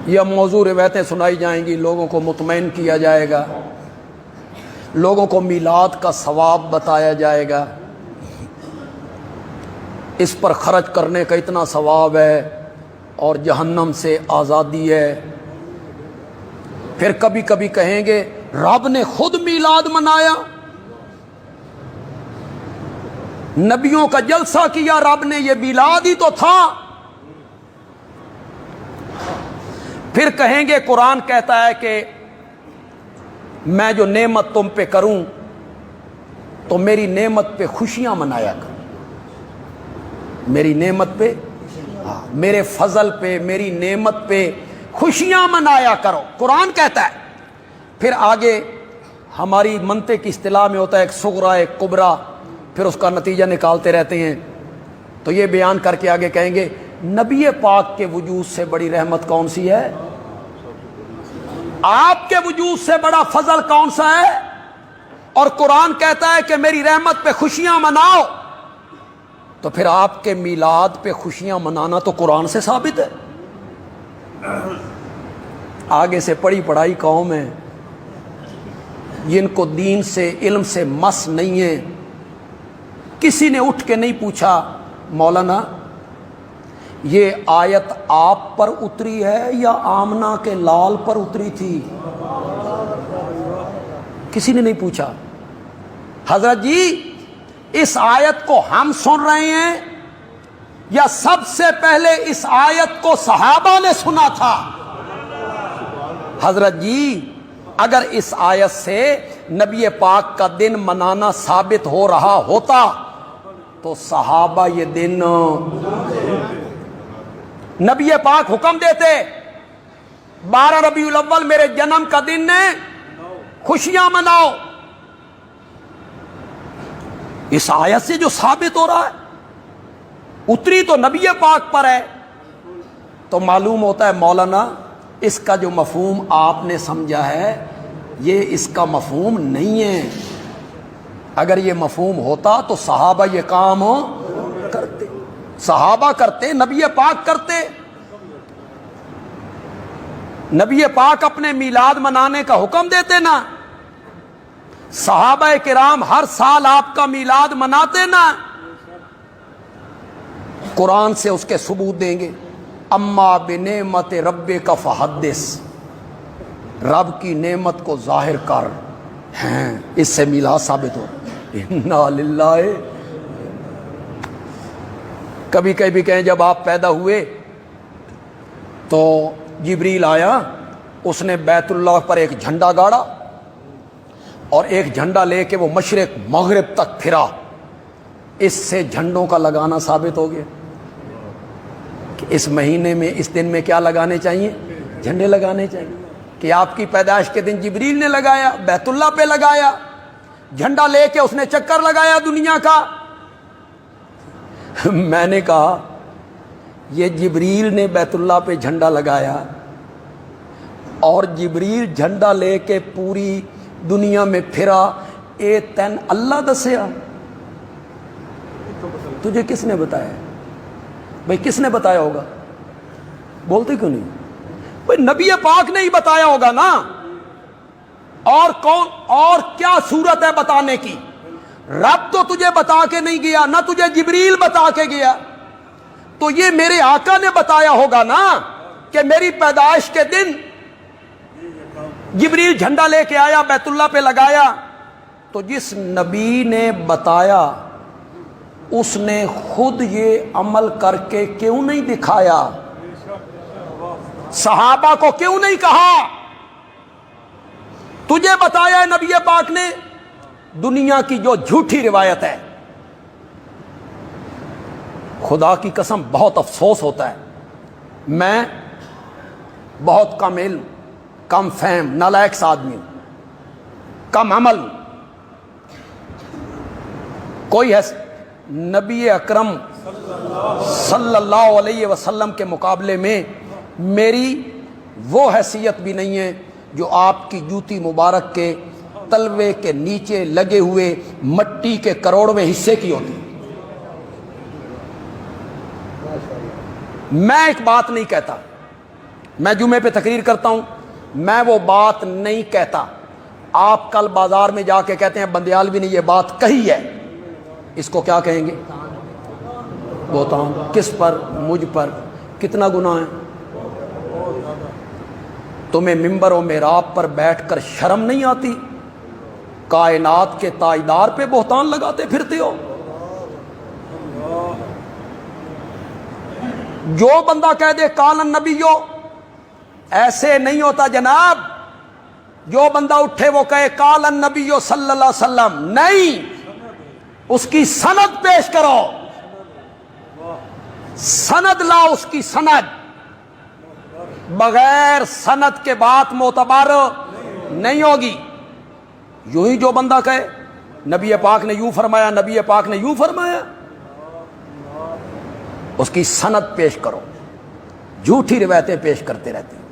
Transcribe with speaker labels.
Speaker 1: یا موضوع روایتیں سنائی جائیں گی، لوگوں کو مطمئن کیا جائے گا، لوگوں کو میلاد کا ثواب بتایا جائے گا، اس پر خرچ کرنے کا اتنا ثواب ہے اور جہنم سے آزادی ہے۔ پھر کبھی کبھی کہیں گے رب نے خود میلاد منایا، نبیوں کا جلسہ کیا رب نے، یہ میلاد ہی تو تھا۔ پھر کہیں گے قرآن کہتا ہے کہ میں جو نعمت تم پہ کروں تو میری نعمت پہ خوشیاں منایا کرو، میری نعمت پہ، میرے فضل پہ، میری نعمت پہ خوشیاں منایا کرو، قرآن کہتا ہے۔ پھر آگے ہماری منطق کی اصطلاح میں ہوتا ہے ایک صغرا ایک کبرا، پھر اس کا نتیجہ نکالتے رہتے ہیں، تو یہ بیان کر کے آگے کہیں گے نبی پاک کے وجود سے بڑی رحمت کون سی ہے، آپ کے وجود سے بڑا فضل کون سا ہے، اور قرآن کہتا ہے کہ میری رحمت پہ خوشیاں مناؤ، تو پھر آپ کے میلاد پہ خوشیاں منانا تو قرآن سے ثابت ہے۔ آگے سے پڑھی پڑھائی قوم ہے جن کو دین سے علم سے مس نہیں ہے، کسی نے اٹھ کے نہیں پوچھا مولانا یہ آیت آپ پر اتری ہے یا آمنہ کے لال پر اتری تھی، کسی نے نہیں پوچھا۔ حضرت جی اس آیت کو ہم سن رہے ہیں یا سب سے پہلے اس آیت کو صحابہ نے سنا تھا؟ حضرت جی اگر اس آیت سے نبی پاک کا دن منانا ثابت ہو رہا ہوتا تو صحابہ یہ دن، نبی پاک حکم دیتے 12 ربیع الاول میرے جنم کا دن ہے، خوشیاں مناؤ۔ اس آیت سے جو ثابت ہو رہا ہے اتری تو نبی پاک پر ہے، تو معلوم ہوتا ہے مولانا اس کا جو مفہوم آپ نے سمجھا ہے یہ اس کا مفہوم نہیں ہے۔ اگر یہ مفہوم ہوتا تو صحابہ یہ کام کرتے، صحابہ کرتے، نبی پاک کرتے۔ نبی پاک اپنے میلاد منانے کا حکم دیتے نا، صحابہ کرام ہر سال آپ کا میلاد مناتے نا، قرآن سے اس کے ثبوت دیں گے۔ اما بنعمت ربک فحدث، رب کی نعمت کو ظاہر کر، ہیں اس سے میلاد ثابت ہو۔ انا للہ، کبھی کبھی کہیں جب آپ پیدا ہوئے تو جبریل آیا، اس نے بیت اللہ پر ایک جھنڈا گاڑا اور ایک جھنڈا لے کے وہ مشرق مغرب تک پھرا، اس سے جھنڈوں کا لگانا ثابت ہو گیا کہ اس مہینے میں اس دن میں کیا لگانے چاہیے، جھنڈے لگانے چاہیے۔ کہ آپ کی پیدائش کے دن جبریل نے لگایا، بیت اللہ پہ لگایا، جھنڈا لے کے اس نے چکر لگایا دنیا کا۔ میں نے کہا یہ جبریل نے بیت اللہ پہ جھنڈا لگایا اور جبریل جھنڈا لے کے پوری دنیا میں پھرا، اے تین اللہ دسیا، تجھے کس نے بتایا؟ بھئی کس نے بتایا ہوگا؟ بولتے کیوں نہیں؟ بھئی نبی پاک نے ہی بتایا ہوگا نا، اور کون اور کیا صورت ہے بتانے کی؟ رب تو تجھے بتا کے نہیں گیا، نہ تجھے جبریل بتا کے گیا، تو یہ میرے آقا نے بتایا ہوگا نا کہ میری پیدائش کے دن جبریل جھنڈا لے کے آیا، بیت اللہ پہ لگایا۔ تو جس نبی نے بتایا اس نے خود یہ عمل کر کے کیوں نہیں دکھایا؟ صحابہ کو کیوں نہیں کہا تجھے بتایا ہے نبی پاک نے؟ دنیا کی جو جھوٹی روایت ہے، خدا کی قسم بہت افسوس ہوتا ہے، میں بہت کم علم، کم فہم، نالائق سا آدمی ہوں، کم عمل ہوں۔ کوئی ہے نبی اکرم صلی اللہ علیہ وسلم کے مقابلے میں میری وہ حیثیت بھی نہیں ہے جو آپ کی جوتی مبارک کے تلوے کے نیچے لگے ہوئے مٹی کے کروڑویں حصے کی ہوتی۔ میں ایک بات نہیں کہتا، میں جمعے پہ تقریر کرتا ہوں، میں وہ بات نہیں کہتا، آپ کل بازار میں جا کے کہتے ہیں بندیالوی نے یہ بات کہی ہے، اس کو کیا کہیں گے؟ بہتان۔ کس پر؟ مجھ پر۔ کتنا گناہ ہے؟ تمہیں ممبر و محراب پر بیٹھ کر شرم نہیں آتی؟ کائنات کے تاجدار پہ بہتان لگاتے پھرتے ہو۔ جو بندہ کہہ دے قال النبیو، ایسے نہیں ہوتا جناب۔ جو بندہ اٹھے وہ کہے قال النبیو صلی اللہ علیہ وسلم، نہیں، اس کی سند پیش کرو، سند لاؤ، اس کی سند۔ بغیر سند کے بات معتبر نہیں ہوگی۔ یوں ہی جو بندہ کہے نبی پاک نے یوں فرمایا، نبی پاک نے یوں فرمایا، اس کی سند پیش کرو۔ جھوٹی روایتیں پیش کرتے رہتے ہیں۔